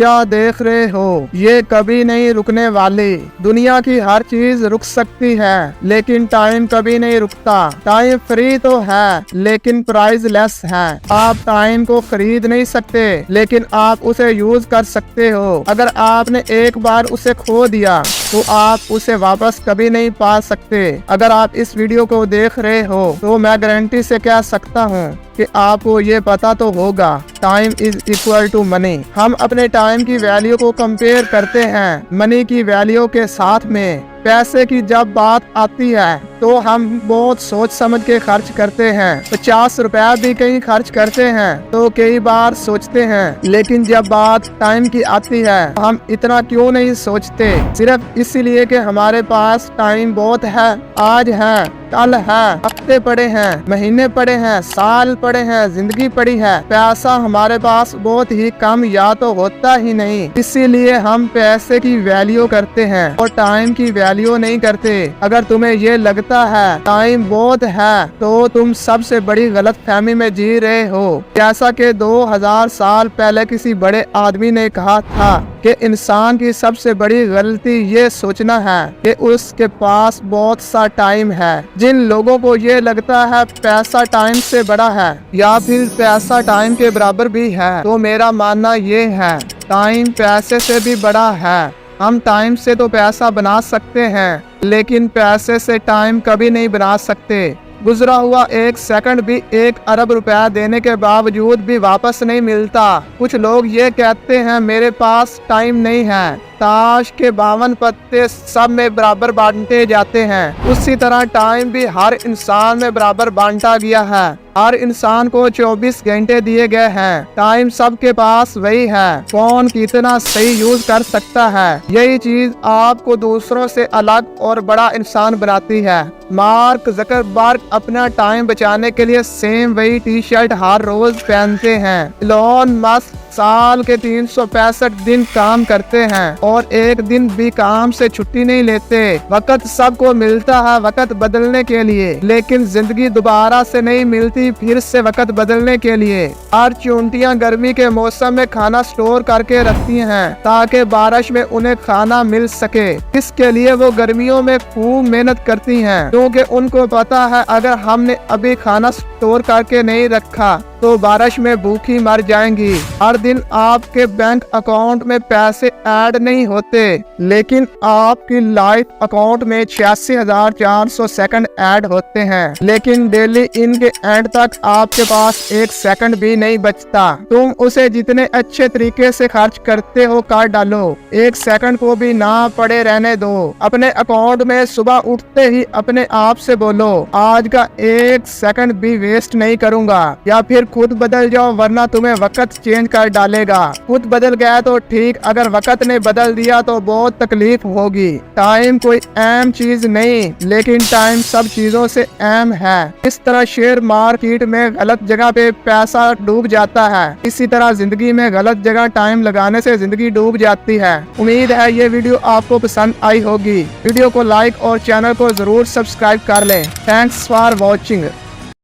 क्या देख रहे हो, ये कभी नहीं रुकने वाली। दुनिया की हर चीज रुक सकती है लेकिन टाइम कभी नहीं रुकता। टाइम फ्री तो है लेकिन प्राइस लेस है। आप टाइम को खरीद नहीं सकते लेकिन आप उसे यूज कर सकते हो। अगर आपने एक बार उसे खो दिया तो आप उसे वापस कभी नहीं पा सकते। अगर आप इस वीडियो को देख रहे हो तो मैं गारंटी से कह सकता हूँ कि आपको ये पता तो होगा, time is equal to money. हम अपने टाइम की वैल्यू को कंपेयर करते हैं मनी की वैल्यू के साथ में। पैसे की जब बात आती है तो हम बहुत सोच समझ के खर्च करते हैं। 50 रुपया भी कहीं खर्च करते हैं तो कई बार सोचते हैं, लेकिन जब बात टाइम की आती है हम इतना क्यों नहीं सोचते? सिर्फ इसीलिए कि हमारे पास टाइम बहुत है। आज है, कल है, हफ्ते पड़े हैं, महीने पड़े हैं, साल पड़े हैं, जिंदगी पड़ी है। पैसा हमारे पास बहुत ही कम या तो होता ही नहीं, इसीलिए हम पैसे की वैल्यू करते हैं और टाइम की वैल्यू नहीं करते। अगर तुम्हें ये लगता है टाइम बहुत है तो तुम सबसे बड़ी गलतफहमी में जी रहे हो। जैसा कि 2000 साल पहले किसी बड़े आदमी ने कहा था कि इंसान की सबसे बड़ी गलती ये सोचना है कि उसके पास बहुत सा टाइम है। जिन लोगों को ये लगता है पैसा टाइम से बड़ा है या फिर पैसा टाइम के बराबर भी है, तो मेरा मानना ये है टाइम पैसे से भी बड़ा है। हम टाइम से तो पैसा बना सकते हैं लेकिन पैसे से टाइम कभी नहीं बना सकते। गुजरा हुआ एक सेकंड भी 1 अरब रुपया देने के बावजूद भी वापस नहीं मिलता। कुछ लोग ये कहते हैं मेरे पास टाइम नहीं है। ताश के 52 पत्ते सब में बराबर बांटे जाते हैं, उसी तरह टाइम भी हर इंसान में बराबर बांटा गया है। हर इंसान को 24 घंटे दिए गए हैं। टाइम सबके पास वही है, कौन कितना सही यूज कर सकता है, यही चीज आपको दूसरों से अलग और बड़ा इंसान बनाती है। मार्क ज़करबर्ग अपना टाइम बचाने के लिए सेम वही टी शर्ट हर रोज पहनते हैं। इलॉन मस्क साल के 365 दिन काम करते हैं और एक दिन भी काम से छुट्टी नहीं लेते। वक्त सबको मिलता है वक्त बदलने के लिए, लेकिन जिंदगी दोबारा से नहीं मिलती फिर से वक्त बदलने के लिए। हर चूंटियां गर्मी के मौसम में खाना स्टोर करके रखती हैं ताकि बारिश में उन्हें खाना मिल सके। इसके लिए वो गर्मियों में खूब मेहनत करती हैं क्योंकि उनको पता है अगर हमने अभी खाना स्टोर करके नहीं रखा तो बारिश में भूखी मर जाएंगी। हर दिन आपके बैंक अकाउंट में पैसे ऐड नहीं होते लेकिन आपकी लाइफ अकाउंट में 86,400 सेकंड ऐड होते हैं, लेकिन डेली इनके एंड तक आपके पास 1 सेकंड भी नहीं बचता। तुम उसे जितने अच्छे तरीके से खर्च करते हो कर डालो, 1 सेकंड को भी ना पड़े रहने दो। अपने अकाउंट में सुबह उठते ही अपने आप से बोलो आज का 1 सेकंड भी वेस्ट नहीं करूंगा, या फिर खुद बदल जाओ वरना तुम्हें वक्त चेंज कर डालेगा। खुद बदल गया तो ठीक, अगर वक्त ने बदल दिया तो बहुत तकलीफ होगी। टाइम कोई अहम चीज नहीं लेकिन टाइम सब चीजों से अहम है। इस तरह शेयर मार्केट में गलत जगह पे पैसा डूब जाता है, इसी तरह जिंदगी में गलत जगह टाइम लगाने से जिंदगी डूब जाती है। उम्मीद है ये वीडियो आपको पसंद आई होगी। वीडियो को लाइक और चैनल को जरूर सब्सक्राइब कर लें। Thanks for watching.